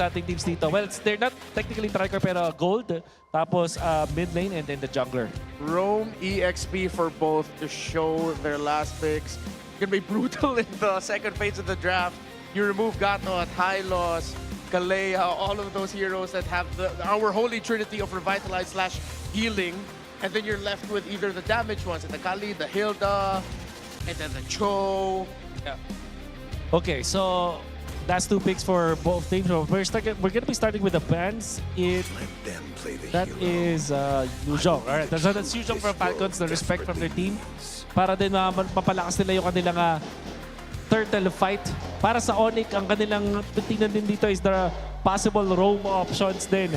ating teams dito. Well, they're not technically striker pero gold. Tapos mid lane and then the jungler. Roam EXP for both to show their last picks. It's gonna be brutal in the second phase of the draft. You remove Gato at high loss, Kalea, all of those heroes that have our holy trinity of revitalize / healing, and then you're left with either the damaged ones, the Kali, the Hilda, and then the Cho. Yeah. Okay, so that's 2 picks for both teams. So we're gonna be starting with the bans. That is Yuzhong. Alright, that's Yuzhong from Falcons, the respect from their team. Para din mapalakas nila yung kanilang turtle fight. Para sa ONIC, ang kanilang tingnan din dito is the possible roam options din.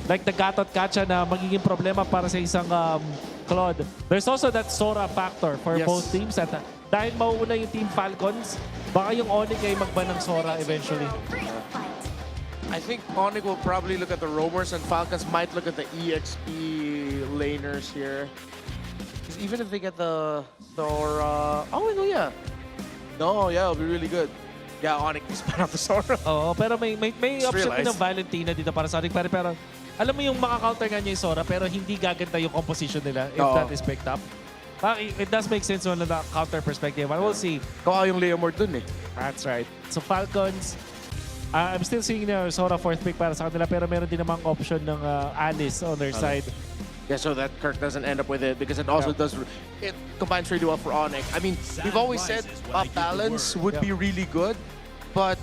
Like the Gatot Kacha na magiging problema para sa isang Claude. There's also that Sora factor for both teams. At dahil mauuna yung Team Falcons, baka yung ONIC ay magban ng Sora eventually. I think ONIC will probably look at the roamers and Falcons might look at the EXP laners here. Because even if they get the Sora... Oh, no, yeah. No, yeah, it'll be really good. Yeah, ONIC is pan out the Sora. Oo, pero may option din ng Valentina dito para sa ONIC. Pero alam mo yung maka-counter nga niya yung Sora pero hindi gaganda yung composition nila if that is picked up. It does make sense on the counter perspective. But we'll see. Kawa yung Leomord dun eh. That's right. So Falcons, I'm still seeing the Sora 4th pick para sa kanila pero meron din namang option ng Alice on their side. Yeah, so that Kirk doesn't end up with it because it also it combines really well for ONIC. I mean, we've always said balance would be really good, but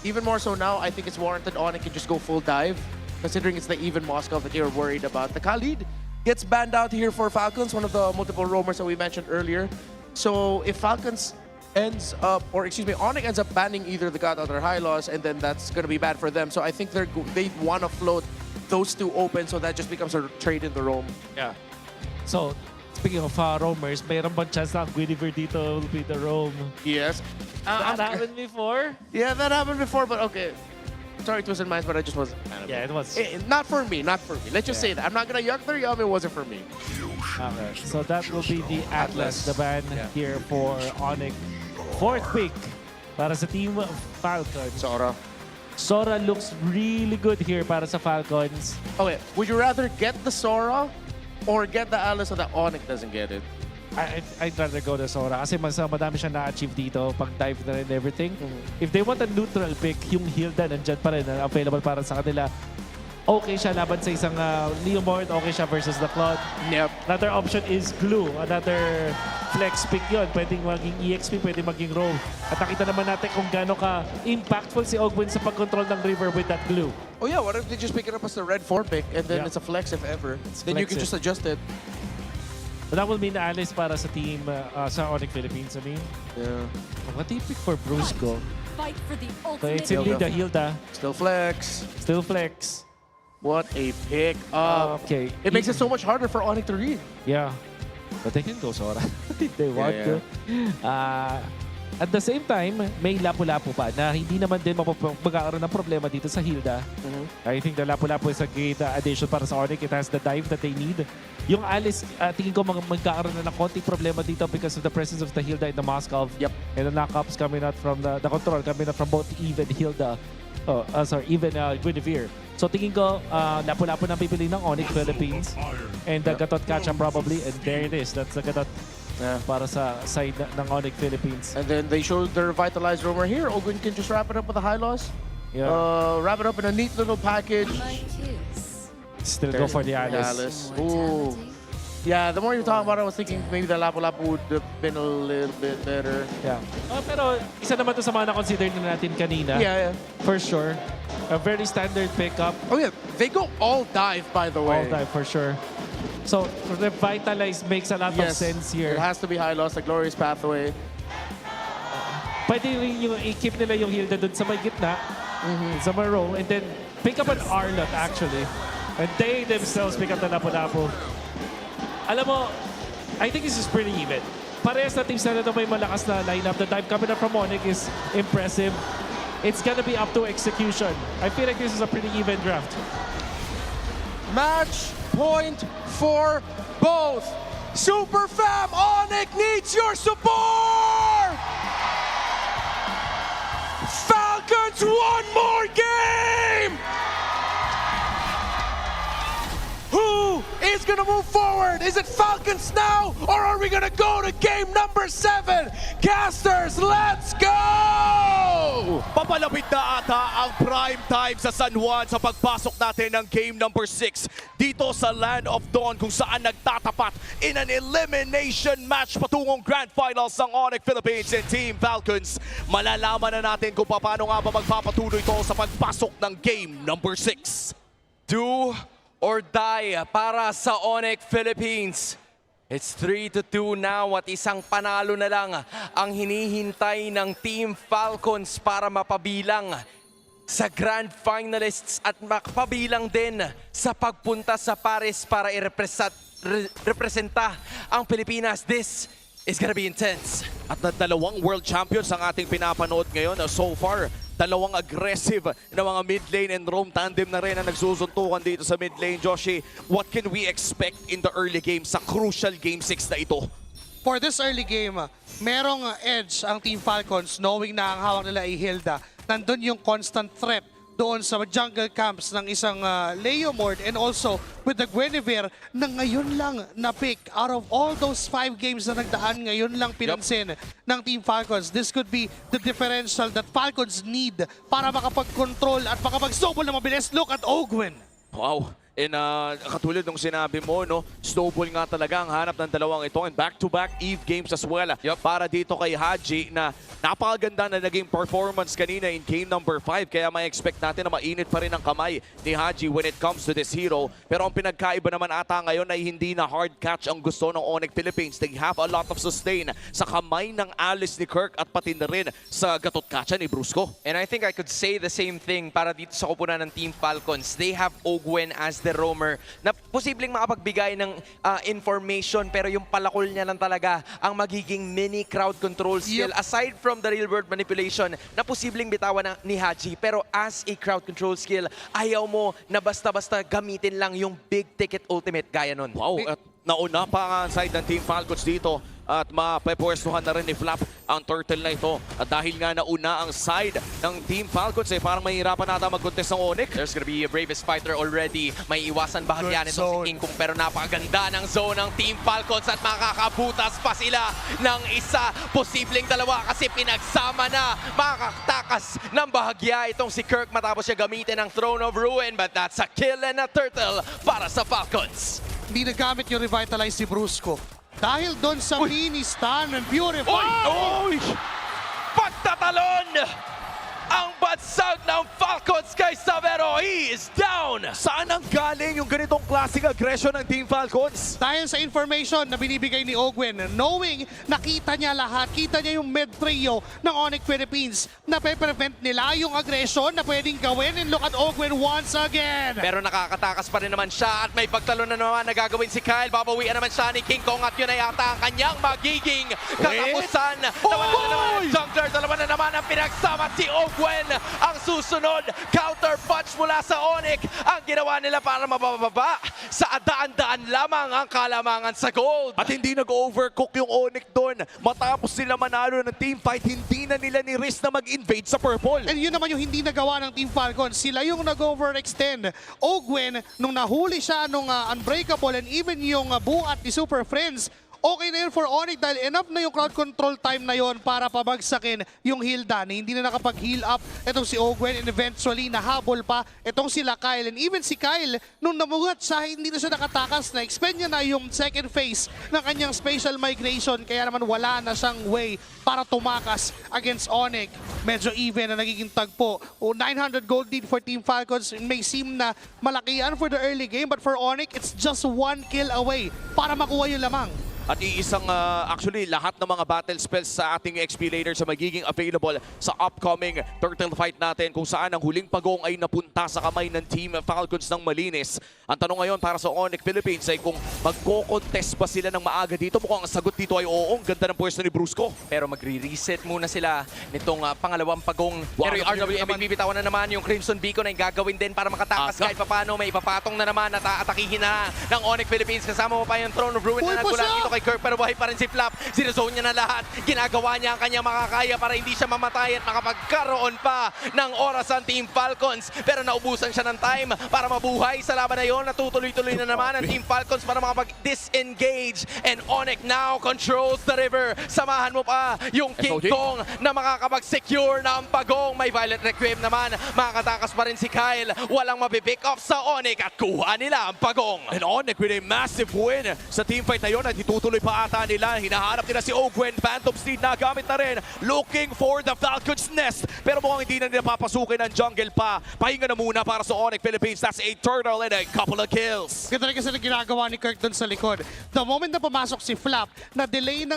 even more so now, I think it's warranted ONIC can just go full dive, considering it's the even Moscow that you're worried about. The Khalid gets banned out here for Falcons, one of the multiple roamers that we mentioned earlier. So if Falcons ends up, or excuse me, ONIC ends up banning either the God or High Loss, and then that's going to be bad for them. So I think they want to float those two open, so that just becomes a trade in the roam. Yeah. So, speaking of roamers, mayroon bang chance na ang Guinevere dito will be the roam? Yes. That happened before? Yeah, that happened before, but okay. Sorry, Twisted Minds, but I just wasn't. Yeah, it was. Not for me, not for me. Let's just say that. I'm not going to yuck their yum, it wasn't for me. Okay, so that will be the Atlas, the ban here for ONIC. 4th pick para sa Team Falcons. Sora looks really good here para sa Falcons. Okay, would you rather get the Sora or get the Alice so that ONIC doesn't get it? I'd rather go the Sora kasi madami siya na-achieve dito pag dive na rin everything. If they want a neutral pick, yung Hilda nandyan pa rin available para sa kanila. Okay siya laban sa isang Leomord, okay siya versus the Claude. Yep. Another option is Glue, another flex pick yun. Pwedeng maging EXP, pwedeng maging roam. At nakita naman natin kung gaano ka-impactful si Ogwin sa pag-control ng river with that Glue. Oh yeah, what if they just pick it up as the red 4 pick and then it's a flex if ever? Then you can just adjust it. But that will mean Alice para sa team, sa ONIC Philippines, I mean. Yeah. What do you pick for Brusco? Fight for the So ultimate. it's in the Hilda. Still flex. Still flex. What a pick up. Okay. It makes it so much harder for ONIC to read. Yeah. But they can go Sora if they want to. At the same time, may Lapu-Lapu pa na hindi naman din magkakaroon ng problema dito sa Hilda. I think the Lapu-Lapu is a great addition para sa ONIC. It has the dive that they need. Yung Alice, tingin ko magkakaroon na ng konting problema dito because of the presence of the Hilda in the Moscow. Yep. And the knockups coming out from the control coming out from both even Hilda. Even Guinevere. So tingin ko, Lapu-Lapu na pipili ng ONIC Philippines. And the Gatot Kacha probably. And there it is. That's the Gatot para sa side ng ONIC Philippines. And then they showed the revitalized roamer here. Ogwin can just wrap it up with a high loss. Yeah. Wrap it up in a neat little package. Still go for the Alice. Ooh. Yeah, the more you're talking about it, I was thinking maybe the Lapu-Lapu would have been a little bit better. Yeah. Pero isa naman to sa mga na-consider na natin kanina. Yeah. For sure. A very standard pickup. Oh yeah, they go all dive, by the way. All dive for sure. So, revitalize makes a lot of sense here. It has to be high loss, the glorious pathway. Pwede rin yung i-keep nila yung Hilda dun sa may gitna, sa may row, and then pick up an Arlot actually. And they themselves pick up the Lapu-Lapu. Alam mo, I think this is pretty even. Parehas na teams na may malakas na lineup. The dive coming up from ONIC is impressive. It's gonna be up to execution. I feel like this is a pretty even draft. Match point for both. Super Fam, ONIC needs your support! Falcons wants one more game! Who is gonna move forward? Is it Falcons now, or are we gonna go to game number 7? Casters, let's go! Papalapit na ata ang prime time sa San Juan sa pagpasok natin ng game number 6 dito sa Land of Dawn, kung saan nagtatapat in an elimination match patungong Grand Finals ng ONIC Philippines and Team Falcons. Malalaman na natin kung paano nga ba magpapatuloy ito sa pagpasok ng game number 6. Do or die para sa ONIC Philippines. It's 3-2 now at isang panalo na lang ang hinihintay ng Team Falcons para mapabilang sa Grand Finalists at makapabilang din sa pagpunta sa Paris para i-representa ang Pilipinas. This is gonna be intense. At na dalawang world champions ang ating pinapanood ngayon. So far, dalawang aggressive na mga mid lane and roam tandem na rin ang nagsusuntukan dito sa mid lane. Joshi, what can we expect in the early game sa crucial game 6 na ito? For this early game, merong edge ang Team Falcons knowing na ang hawak nila ay Hilda. Nandun yung constant threat doon sa jungle camps ng isang Leo Mord, and also with the Guinevere na ngayon lang na-pick out of all those 5 games na nagdaan, ngayon lang pinansin ng Team Falcons. This could be the differential that Falcons need para makapag-control at makapag-snowball na mabilis. Look at Ogwin. Wow. And katulad ng sinabi mo, no, snowball nga talaga ang hanap ng dalawang ito, and back-to-back Eve games as well. Para dito kay Haji na napakaganda na naging performance kanina in game number 5. Kaya may expect natin na mainit pa rin ang kamay ni Haji when it comes to this hero. Pero ang pinagkaiba naman ata ngayon ay hindi na hard catch ang gusto ng ONIC Philippines. They have a lot of sustain sa kamay ng Alice ni Kirk at pati na rin sa gatot catcha ni Brusco. And I think I could say the same thing para dito sa kupunan ng Team Falcons. They have Ogwen as the roamer na posibleng makapagbigay ng information, pero yung palakol niya lang talaga ang magiging mini crowd control skill. Aside from the real world manipulation na posibleng bitawan ni Haji, pero as a crowd control skill, ayaw mo na basta-basta gamitin lang yung big ticket ultimate gaya nun. Wow, at nauna pa ang side ng Team Falcons dito at mapepwestuhan na rin ni Flap ang turtle na ito. At dahil nga nauna ang side ng Team Falcons, parang mahirapan nata mag-contest ng ONIC. There's gonna be a bravest fighter already. May iwasan bahagyan itong si King Kong, pero napakaganda ng zone ng Team Falcons at makakabutas pa sila ng isa, posibleng dalawa kasi pinagsama na. Makakatakas ng bahagya itong si Kirk matapos siya gamitin ang Throne of Ruin, but that's a kill and a turtle para sa Falcons. Hindi nagamit yung revitalize si Brusco. Dahil doon sa mini stun and beautiful. Oy! Pagtatalon! Ang bansag ng Falcons kay Savero. He is down! Saan ang galing yung ganitong klaseng aggression ng Team Falcons? Dahil sa information na binibigay ni Ogwen, knowing nakita niya lahat, kita niya yung mid trio ng ONIC Philippines, na pe-prevent nila yung aggression na pwedeng gawin, and look at Ogwen once again. Pero nakakatakas pa rin naman siya at may pagtalon na naman na gagawin si Kyle. Babawian naman siya ni King Kong at yun ay ata ang kanyang magiging katapusan. Dalawa na naman ang jungler, dalawa na naman ang pinagsama si Ogwen. Ang susunod, counter punch mula sa ONIC ang ginawa nila para mabababa. Sa daan-daan lamang ang kalamangan sa gold. At hindi nag-overcook yung ONIC doon. Matapos sila manalo ng team fight, hindi na nila ni-risk na mag-invade sa purple. And yun naman yung hindi nagawa ng Team Falcons. Sila yung nag-overextend. Ogwen, nung nahuli siya nung Unbreakable and even yung buat ni Super Friends, okay na yun for ONIC dahil enough na yung crowd control time na yon para pabagsakin yung Hilda na hindi na nakapag-heal up itong si Ogwen, and eventually nahabol pa itong sila Kyle. And even si Kyle, nung namuhat siya, hindi na siya nakatakas, na expend niya na yung second phase ng kanyang spatial migration, kaya naman wala na siyang way para tumakas against ONIC. Medyo even na nagiging tagpo. 900 gold lead for Team Falcons may seem na malaki yan for the early game, but for ONIC, it's just 1 kill away para makuha yung lamang. At iisang, actually, lahat ng mga battle spells sa ating XP later sa magiging available sa upcoming turtle fight natin, kung saan ang huling pagong ay napunta sa kamay ng Team Falcons ng malinis. Ang tanong ngayon para sa ONIC Philippines ay kung magko-contest ba sila ng maaga dito. Mukhang ang sagot dito ay oo. Ang ganda ng pwesto ni Brusco. Pero magre-reset muna sila nitong pangalawang pagong. Wow, Pero yung RWM bibitawan na naman, yung Crimson Beacon ay gagawin din para makatakas kahit papano. May ipapatong na naman at atakihin na ng ONIC Philippines. Kasama mo pa yung Throne of Ruin na nagula dito kay Kirk pero buhay pa rin si Flap. Sinuzone niya na lahat. Ginagawa niya ang kanyang makakaya para hindi siya mamatay at makapagkaroon pa ng oras ang Team Falcons. Pero naubusan siya ng time para mabuhay sa laban na yun. Natutuloy-tuloy na naman ang Team Falcons para makapag-disengage. And ONIC now controls the river. Samahan mo pa yung King Kong na makakapag-secure ng pagong. May Violent Requiem naman. Makakatakas pa rin si Kyle. Walang mapipick off sa ONIC at kuha nila ang pagong. And ONIC with a massive win sa teamfight na yun at itutuloy pa ata nila. Hinahanap nila si Ogwen. Phantom Steed na gamit na rin. Looking for the Falcon's nest. Pero mukhang hindi na nila papasukin ang jungle pa. Pahinga na muna para sa ONIC Philippines. That's a turtle and a couple of kills. Ganda rin kasi na ginagawa ni Kirk dun sa likod. The moment na pumasok si Flap, na-delay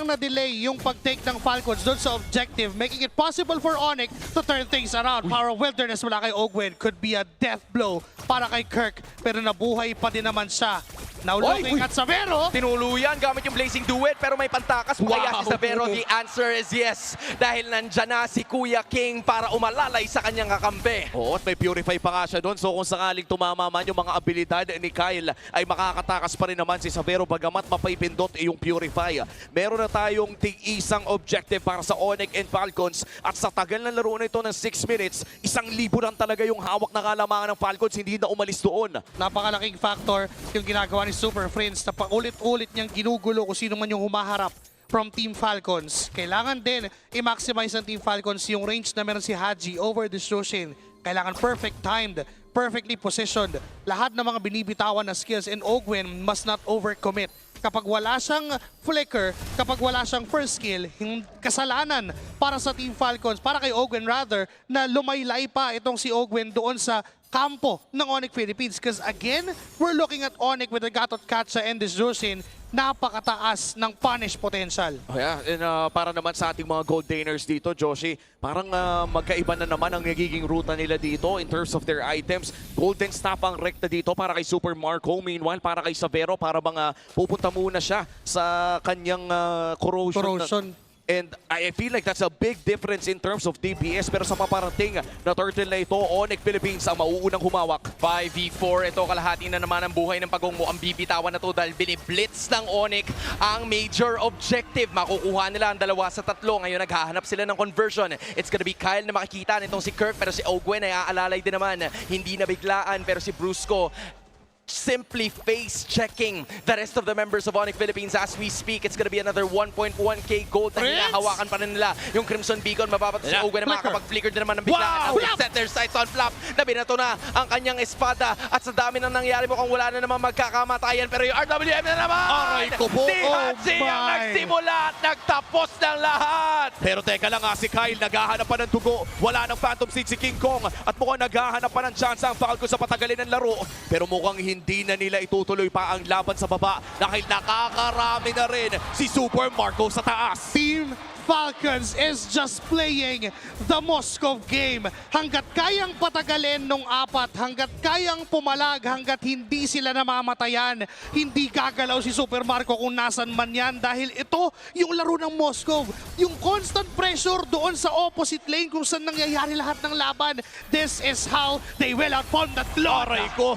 yung pag-take ng Falcons dun sa objective, making it possible for ONIC to turn things around. Power of Wilderness mula kay Ogwen could be a death blow para kay Kirk. Pero nabuhay pa din naman siya. Now looking at Savero. Tinuluyan gamit yung Blazing Duet pero may pantakas pa kaya si Savero. The answer is yes. Dahil nandyan na si Kuya King para umalalay sa kanyang kakampi. Oo, at may Purify pa nga siya doon. So kung sakaling tumama man yung mga abilidad ni Kyle, ay makakatakas pa rin naman si Savero bagamat mapaipindot yung Purify. Meron na tayong isang objective para sa ONIC and Falcons. At sa tagal ng laro na ito ng 6 minutes, 1,000 lang talaga yung hawak na kalamangan ng Falcons. Hindi na umalis doon. Napakalaking factor yung ginagawa ni Super Friends na paulit-ulit niyang ginugulo kung sino man yung humaharap from Team Falcons. Kailangan din i-maximize ng Team Falcons yung range na meron si Haji over the Shoshin. Kailangan perfect timed, perfectly positioned. Lahat ng mga binibitawan na skills and Ogwen must not overcommit. Kapag wala siyang flicker, kapag wala siyang first skill, kasalanan para sa Team Falcons, para kay Ogwen rather, na lumaylay pa itong si Ogwen doon sa kampo ng ONIC Philippines. Because again, we're looking at ONIC with the Gatot Katsa and the Zoshin. Napakataas ng punish potential. Oh yeah, and para naman sa ating mga gold gainers dito, Joshi, parang magkaiba na naman ang nagiging ruta nila dito in terms of their items. Golden Staff ang rekta dito para kay Super Marco. Meanwhile, para kay Savero, para bang pupunta muna siya sa kanyang corrosion. And I feel like that's a big difference in terms of DPS. Pero sa paparating na turtle na ito, ONIC Philippines ang mauunang humawak. 5v4, ito kalahati na naman ang buhay ng pagong mo. Ang bibitawan na to dahil biniblitz ng ONIC ang major objective. Makukuha nila ang 2 sa 3. Ngayon naghahanap sila ng conversion. It's gonna be Kyle na makikita nitong si Kirk. Pero si Ogwen ay aalalay din naman. Hindi na biglaan pero si Brusco simply face-checking the rest of the members of ONIC Philippines as we speak. It's gonna be another 1.1k gold na hinahawakan pa rin nila. Yung Crimson Beacon, mababato si Ogwen na makakapag-flicker din naman ng biglaan. Wow! Set their sights on Flap. Nabinato na ang kanyang espada at sa dami na nangyari mukhang wala na naman magkakamatayan pero yung RWM na naman! Aray ko po! Si Haji ang nagsimula at nagtapos ng lahat! Pero teka lang si Kyle, naghahanap pa ng dugo. Wala ng Phantom Seed si King Kong at mukhang naghahanap pa ng chance ang Falcons sa patagalin ng laro. Pero mukhang hindi na nila itutuloy pa ang laban sa baba dahil nakakarami na rin si Super Marco sa taas. Team Falcons is just playing the Moscow game. Hanggat kayang patagalin nung 4, hanggat kayang pumalag, hanggat hindi sila namamatayan, hindi gagalaw si Super Marco kung nasan man yan dahil ito yung laro ng Moscow. Yung constant pressure doon sa opposite lane kung saan nangyayari lahat ng laban. This is how they will outpawn the Lord. Aray ko!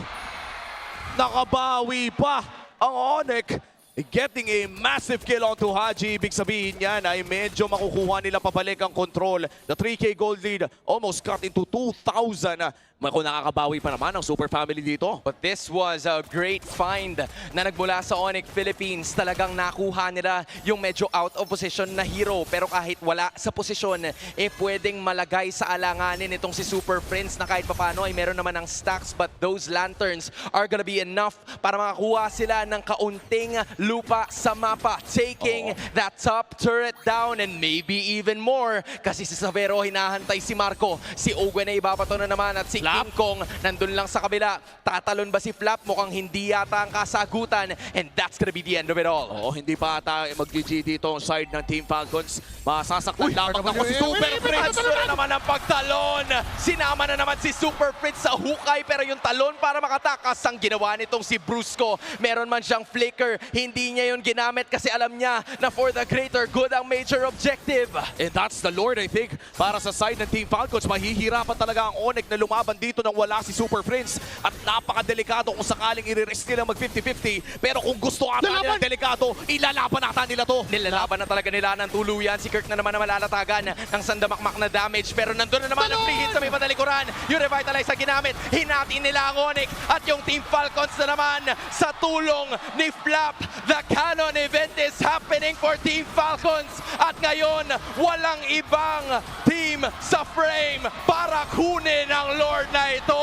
Nakabawi pa ang ONIC. Getting a massive kill onto Haji. Ibig sabihin yan ay medyo makukuha nila pabalik ang control. The 3k gold lead almost cut into 2,000. Kung nakakabawi pa naman ang Super Family dito. But this was a great find na nagmula sa ONIC Philippines. Talagang nakuha nila yung medyo out of position na hero. Pero kahit wala sa posisyon, pwedeng malagay sa alanganin itong si Super Prince na kahit papano ay meron naman ng stacks. But those lanterns are gonna be enough para makakuha sila ng kaunting lupa sa mapa. Taking that top turret down and maybe even more. Kasi si Savero hinahantay si Marco. Si Ogwen ay ibabato na naman at si King Kong nandun lang sa kabila. Tatalon ba si Flap? Mukhang hindi yata ang kasagutan. And that's gonna be the end of it all. Oo, hindi pa ata mag-GG dito ang side ng Team Falcons. Masasaktan lamang ako si Super Prince. Na naman ang pagtalon. Sinama na naman si Super Prince sa hukay pero yung talon para makatakas ang ginawa nitong si Brusco. Meron man siyang flicker. Hindi niya yun ginamit kasi alam niya na for the greater good ang major objective. And that's the Lord, I think. Para sa side ng Team Falcons, mahihirapan talaga ang ONIC na lumaban dito nang wala si Super Prince at napakadelikado kung sakaling i-rest nila mag 50-50. Pero kung gusto ata nila delikado, ilalaban ata nila to. Nilalaban na talaga nila ng tuluyan. Si Kirk na naman na malalatagan ng sandamakmak na damage. Pero nandun na naman ang free hit sa may padalikuran. Yung revitalize na ginamit. Hinati nila ang ONIC. At yung Team Falcons na naman sa tulong ni Flap. The Cannon event is happening for Team Falcons. At ngayon, walang ibang team sa frame para kunin ang Lord na ito.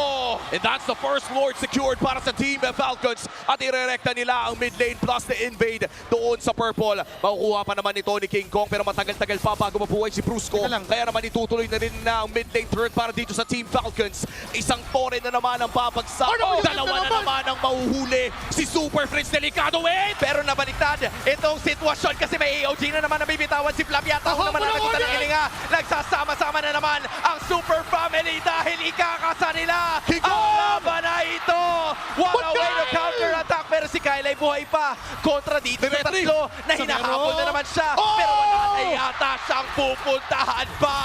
And that's the first Lord secured para sa Team Falcons. At irerekta nila ang mid lane plus the invade doon sa purple. Makukuha pa naman ito ni King Kong pero matagal-tagal pa bago mabuhay si Brusco. Kaya naman itutuloy na rin na ang mid lane turret para dito sa Team Falcons. Isang tore na naman ang babagsak. Dalawa na naman ang mahuhuli. Si Super Prince delikado Pero nabaliktad itong sitwasyon kasi may AOG na naman nabibitawan si Flap yata ako naman nanagutan ng hilinga. Nagsasama-sama na naman ang Super Family dahil ikakasa nila ang laban na ito. What a way to counter attack pero si Kyle ay buhay pa kontra dito sa tatlo na hinahabol na naman siya pero wala na yata siyang pupuntahan pa.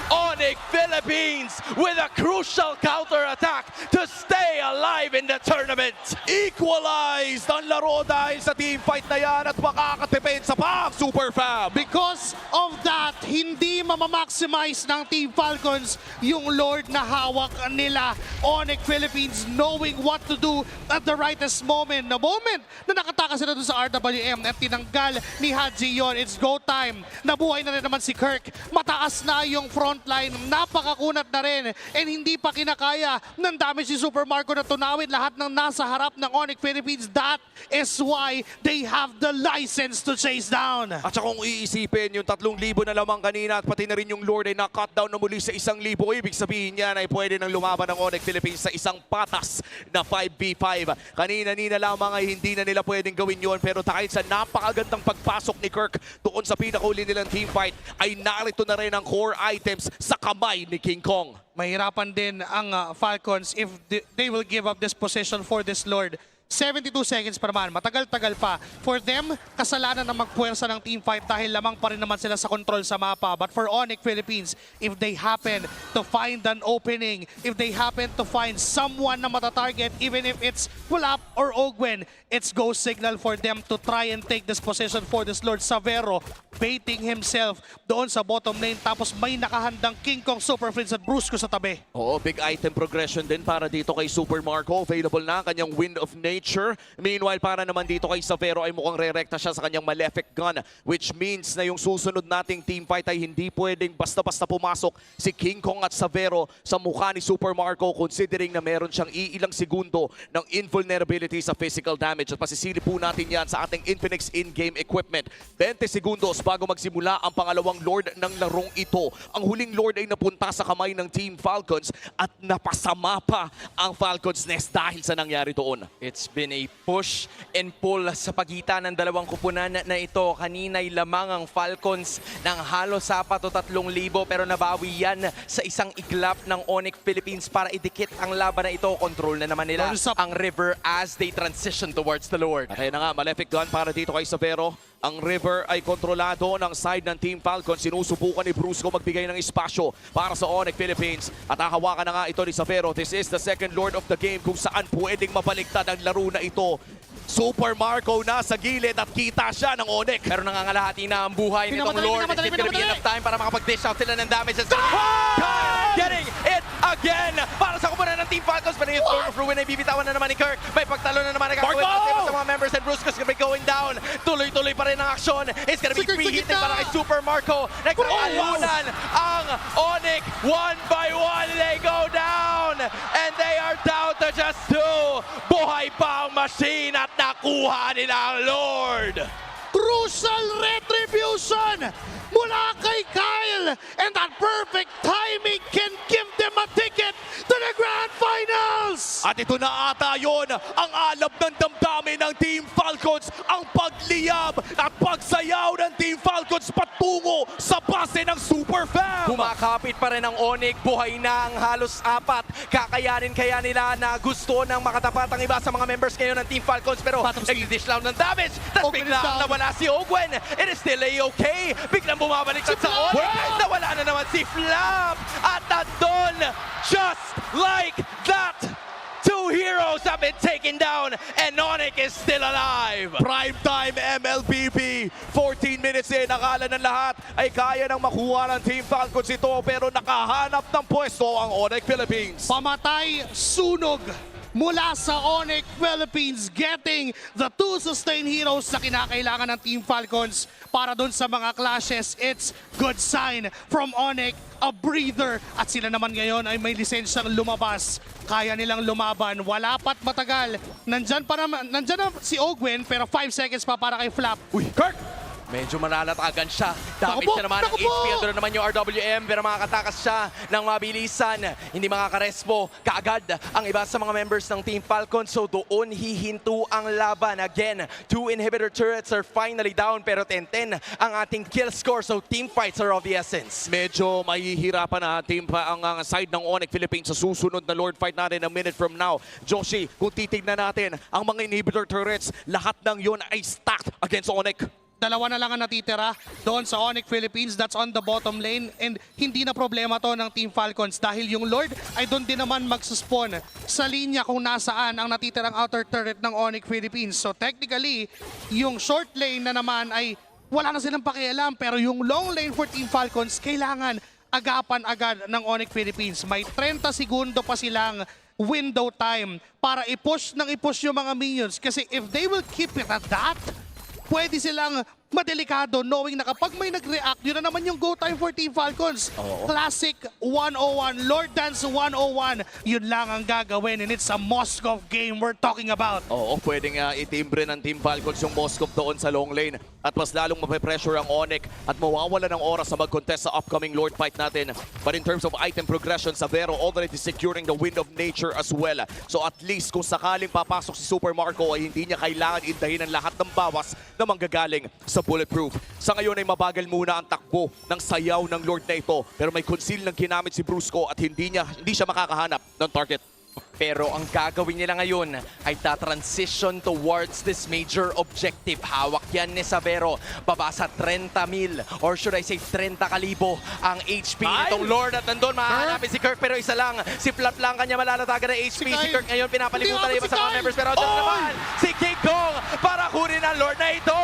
ONIC Philippines with a crucial counter attack to stay alive in the tournament. Equalized ang laro dahil sa team fight na yan at makakadepensa pa ang Super Fam. Because of that, hindi mamamaximize ng Team Falcons yung Lord na hawak nila. ONIC Philippines knowing what to do at the rightest moment. The moment na nakatakas sila doon sa RWM at tinanggal ni Hadji yon, it's go time. Nabuhay na rin naman si Kirk. Mataas na yung frontline. Napakakunat na rin. And hindi pa kinakaya ng damage si Super Marco na tunawin lahat ng nasa harap ng ONIC Philippines. That is why they have the license to chase down. At saka kung iisipin, yung 3,000 na lamang kanina at pati na rin yung Lord ay na-cut down na muli sa 1,000. Ibig sabihin yan ay pwede nang lumaban ng ONIC Philippines sa isang patas na 5v5. Kanina-nina lamang ay hindi na nila pwedeng gawin yon pero dahil sa napakagandang pagpasok ni Kirk doon sa pinakahuli nilang team fight ay narito na rin ang core items sa kamay ni King Kong. Mahirapan din ang Falcons if they will give up this position for this Lord. 72 seconds pa naman, matagal-tagal pa. For them, kasalanan na magpuwersa ng team fight dahil lamang pa rin naman sila sa control sa mapa. But for ONIC Philippines, if they happen to find an opening, if they happen to find someone na matatarget, even if it's Pulap or Ogwen, it's go signal for them to try and take this position for this Lord. Savero baiting himself doon sa bottom lane tapos may nakahandang King Kong, Super Prince at Brusco sa tabi. Oo, big item progression din para dito kay Super Marco. Available na kanyang Wind of Nature. Meanwhile, para naman dito kay Savero ay mukhang re-recta siya sa kanyang Malefic Gun, which means na yung susunod nating team fight ay hindi pwedeng basta-basta pumasok si King Kong at Savero sa mukha ni Super Marco considering na meron siyang iilang segundo ng invulnerability sa physical damage. At pasisilip po natin yan sa ating Infinix in-game equipment. 20 segundos bago magsimula ang pangalawang Lord ng larong ito. Ang huling Lord ay napunta sa kamay ng Team Falcons at napasama pa ang Falcons Nest dahil sa nangyari doon. It's been a push and pull sa pagitan ng dalawang kupunan na ito. Kanina'y lamang ang Falcons ng halos 4,000 pero nabawi yan sa isang iglap ng ONIC Philippines para idikit ang laban na ito. Control na naman nila ang river as they transition towards the Lord. Kaya na nga, Malefic Gun para dito kay Savero. Ang river ay kontrolado ng side ng Team Falcon. Sinusubukan ni Brusco magbigay ng espasyo para sa ONIC Philippines. At hahawakan na nga ito ni Savero. This is the second Lord of the game kung saan pwedeng mabaliktad ang laro na ito. Super Marco na sa gilid at kita siya ng ONIC. Pero nangangalahati na ang buhay nitong Lord. Is it gonna be enough time para makapag-dish out sila ng damage? Getting it again para sa kupunan ng Team Falcons. Pero yung Storm of Ruin ay bibitawan na naman ni Kirk. May pagtalo na naman na gagawin sa mga members and Brusco's gonna be going down. Tuloy-tuloy pa rin ang aksyon. It's gonna be free hitting para kay Super Marco. Nagkakalunan ang ONIC. One by one they go down. And they are down to just 2. Buhay pa ang machine at nakuha nila ang Lord. Crucial retribution mula kay Kyle, and that perfect timing can give them a ticket to the Grand Finals! At ito na ata yun, ang alab ng damdamin ng Team Falcons, ang pagliyab at pagsayaw ng Team Falcons patungo sa base ng Super Fam. Kumakapit pa rin ang ONIC, buhay na ang halos 4. Kakayanin kaya nila na gusto ng makatapat ang iba sa mga members ngayon ng Team Falcons pero nag-dish lang ng damage. Tapos bigla nawala si Ogwen. It is still a-okay. Biglang bumabalik sa ONIC. Nawala na naman si Flap. At nandun, just like that, 2 heroes have been taken down and ONIC is still alive. Primetime MLBB, 14 minutes in, akala ng lahat ay kaya nang makuha ng Team Falcons ito pero nakahanap ng pwesto ang ONIC Philippines. Pamatay, sunog mula sa ONIC Philippines, getting the 2 sustained heroes na kinakailangan ng Team Falcons para doon sa mga clashes. It's good sign from ONIC, a breather. At sila naman ngayon ay may lisensyang lumabas. Kaya nilang lumaban, wala pat matagal. Nandyan na si Ogwen, pero 5 seconds pa para kay Flap. Uy, Kirk! Medyo manalatagan siya. Damage Naku po, siya naman ng naku po! HPL. Doon naman yung RWM, pero makakatakas siya ng mabilisan. Hindi makakarespo kaagad ang iba sa mga members ng Team Falcon. So doon hihinto ang laban. Again, 2 inhibitor turrets are finally down, pero 10-10 ang ating kill score. So team fights are of the essence. Medyo mahihirapan na team pa ang side ng ONIC Philippines sa susunod na Lord fight natin a minute from now. Joshi, kung titignan natin ang mga inhibitor turrets, lahat ng yun ay stacked against ONIC. Dalawa na lang ang natitira doon sa ONIC Philippines. That's on the bottom lane. And hindi na problema to ng Team Falcons dahil yung Lord ay doon din naman magsuspawn sa linya kung nasaan ang natitirang outer turret ng ONIC Philippines. So technically, yung short lane na naman ay wala na silang pakialam. Pero yung long lane for Team Falcons, kailangan agapan agad ng ONIC Philippines. May 30 segundo pa silang window time para i-push yung mga minions. Kasi if they will keep it at that, pwede silang madelikado knowing na kapag may nag-react, yun na naman yung go time for Team Falcons. Classic 101, Lord Dance 101, yun lang ang gagawin and it's a Moscow game we're talking about. Oo, pwedeng itimbre ng Team Falcons yung Moscow doon sa long lane at mas lalong mape-pressure ang ONIC at mawawala ng oras na mag-contest sa upcoming Lord fight natin. But in terms of item progression, Savero already securing the Wind of Nature as well. So at least kung sakaling papasok si Super Marco ay hindi niya kailangan indahin ang lahat ng bawas na manggagaling sa Bulletproof. Sa ngayon ay mabagal muna ang takbo ng sayaw ng Lord na ito pero may conceal ng ginamit si Brusco at hindi siya makakahanap ng target. Pero ang gagawin nila ngayon ay transition towards this major objective. Hawak yan ni Savero. Baba sa 30,000 or should I say 30,000 ang HP nitong Lord. At nandun mahanapin si Kirk pero isa lang. Si Flap lang kanya malalatagan ng HP. Si Kirk ngayon pinapalibutan na iba sa mga members. Pero dyan naman si King Kong para kunin ang Lord na ito.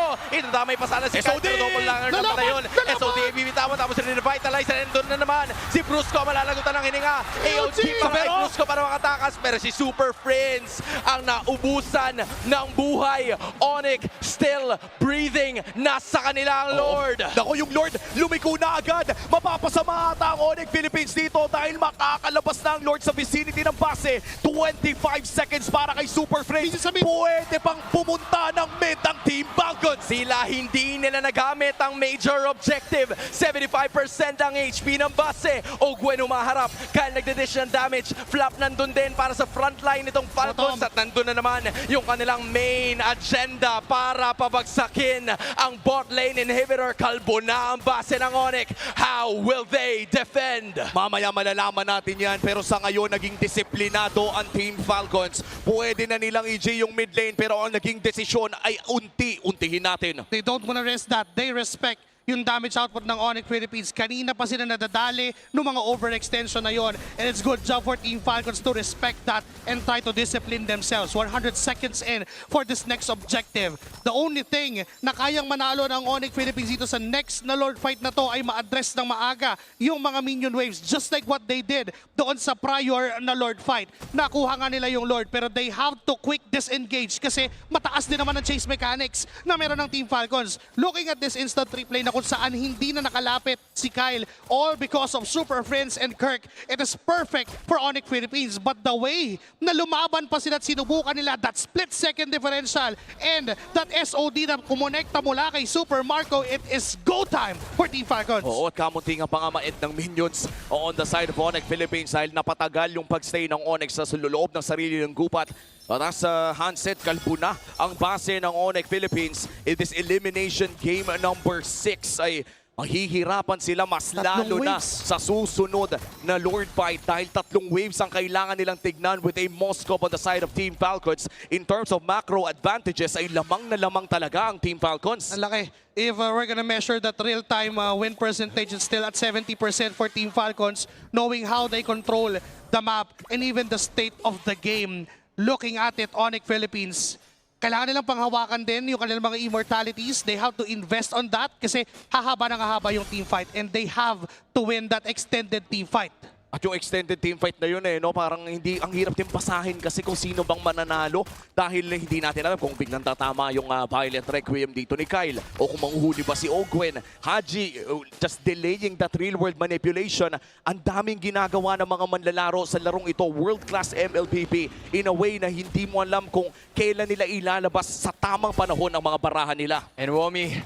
Damay pa sana si Kyle. Pero double langer na pala yun. SOD bibitawan tapos rin-revitalize. And doon na naman si Brusco malalagutan ng hininga. AOG pa kay Brusco para makatakas. Pero si Super Friends ang naubusan ng buhay. ONIC still breathing. Nasa kanila ang Lord. Naku, yung Lord lumiko na agad. Mapapasama ata ang ONIC Philippines dito dahil makakalabas na ang Lord sa vicinity ng base. 25 seconds para kay Super Friends. Pwede pang pumunta ng mid ang Team Falcons. Sila hindi nila nagamit ang major objective. 75% ang HP ng base. Ogwen umaharap. Kyle nagde-dish ng damage. Flap nandun din para sa frontline nitong Falcons. At nandun na naman yung kanilang main agenda para pabagsakin ang bot lane inhibitor. Kalbo na ang base ng ONIC. How will they defend? Mamaya malalaman natin yan pero sa ngayon naging disiplinado ang Team Falcons. Pwede na nilang EJ yung mid lane pero ang naging desisyon ay unti-untihin natin. They don't wanna risk that. They respect yung damage output ng ONIC Philippines. Kanina pa sila nadadali ng mga overextension na yon. And it's good job for Team Falcons to respect that and try to discipline themselves. 100 seconds in for this next objective. The only thing na kayang manalo ng ONIC Philippines dito sa next na Lord fight na to ay ma-address ng maaga yung mga minion waves just like what they did doon sa prior na Lord fight. Nakuha nga nila yung Lord pero they have to quick disengage kasi mataas din naman ang chase mechanics na meron ng Team Falcons. Looking at this instant replay na kung saan hindi na nakalapit si Kyle all because of Super Friends and Kirk. It is perfect for ONIC Philippines but the way na lumaban pa sila at sinubukan nila that split second differential and that SOD na kumonekta mula kay Super Marco, it is go time for Team Falcons. Oo, at kamunti nga pa nga maed ng minions on the side of ONIC Philippines dahil napatagal yung pagstay ng ONIC sa loob ng sarili ng gupat. At sa handset, kalbo na ang base ng ONIC Philippines in this elimination game number 6 ay mahihirapan sila mas lalo na waves. sa susunod na Lord fight dahil 3 waves ang kailangan nilang tignan with a Moscow on the side of Team Falcons. In terms of macro advantages ay lamang na lamang talaga ang Team Falcons. Ang laki. If we're gonna measure that real-time win percentage, it's still at 70% for Team Falcons, knowing how they control the map and even the state of the game. Looking at it, ONIC Philippines, kailangan nilang panghawakan din yung kanilang mga immortalities. They have to invest on that kasi hahaba ng hahaba yung team fight and they have to win that extended team fight. At yung extended team fight na yun no, parang hindi ang hirap din basahin kasi kung sino bang mananalo dahil hindi natin alam kung biglang tatama yung Violent Requiem dito ni Kyle o kung manghuhuli ba si Ogwen. Haji, just delaying that real-world manipulation. Ang daming ginagawa ng mga manlalaro sa larong ito, world-class MLPP, in a way na hindi mo alam kung kailan nila ilalabas sa tamang panahon ang mga barahan nila. And Womi,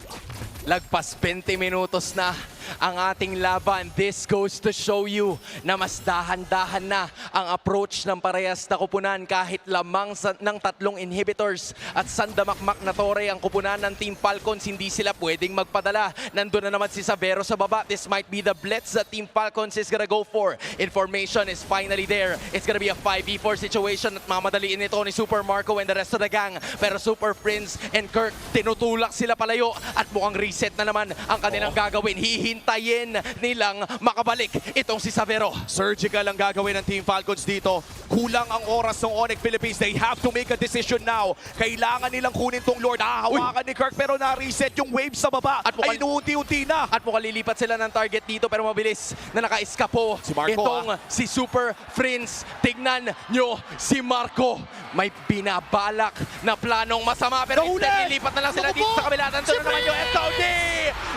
lagpas 20 minutos na ang ating laban. This goes to show you na mas dahan-dahan na ang approach ng parehas na kupunan kahit lamang ng 3 inhibitors at sandamakmak na tore ang kupunan ng Team Falcons. Hindi sila pwedeng magpadala. Nandun na naman si Savero sa baba. This might be the blitz that Team Falcons is gonna go for. Information is finally there. It's gonna be a 5v4 situation at mamadaliin ito ni Super Marco and the rest of the gang. Pero Super Prince and Kirk, tinutulak sila palayo at mukhang reset na naman ang kanilang gagawin. Hintayin nilang makabalik itong si Savero. Surgical ang gagawin ng Team Falcons dito. Kulang ang oras ng ONIC Philippines. They have to make a decision now. Kailangan nilang kunin tong Lord. Hahawakan ni Kirk pero na-reset yung wave sa baba. At ay inuunti-unti na. At mukhang lilipat sila ng target dito pero mabilis na naka-eskapo. Si Marco, itong si Super Prince. Tignan nyo si Marco. May binabalak na planong masama pero instead lilipat na lang sila dito sa kabila. Nandun na naman yung SOD.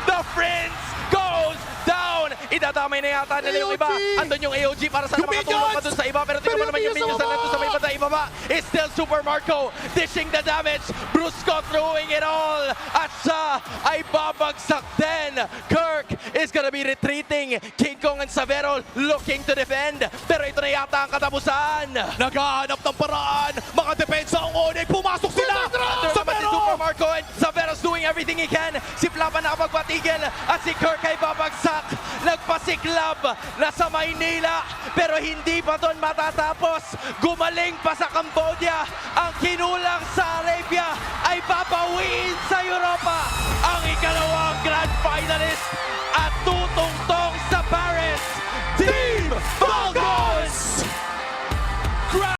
The Prince goes down. Idadamay na yata nila yung iba. Andun yung AOG para sana makatulong pa dun sa iba. Pero tingnan mo naman yung minions na nandun sa may banda ibaba. It's still Super Marco dishing the damage. Brusco throwing it all. At siya ay babagsak din. Kirk is gonna be retreating. King Kong and Savero looking to defend. Pero ito na yata ang katapusan. Naghahanap ng paraan. Mga depensa ang ONIC. Pumasok sila. Under naman si Super Marco and Savero's doing everything he can. Si Flapa nakapagpatigil at si Kirk ay babagsak. Nagpasiklab na sa Maynila pero hindi pa doon matatapos. Gumaling pa sa Cambodia ang kinulang sa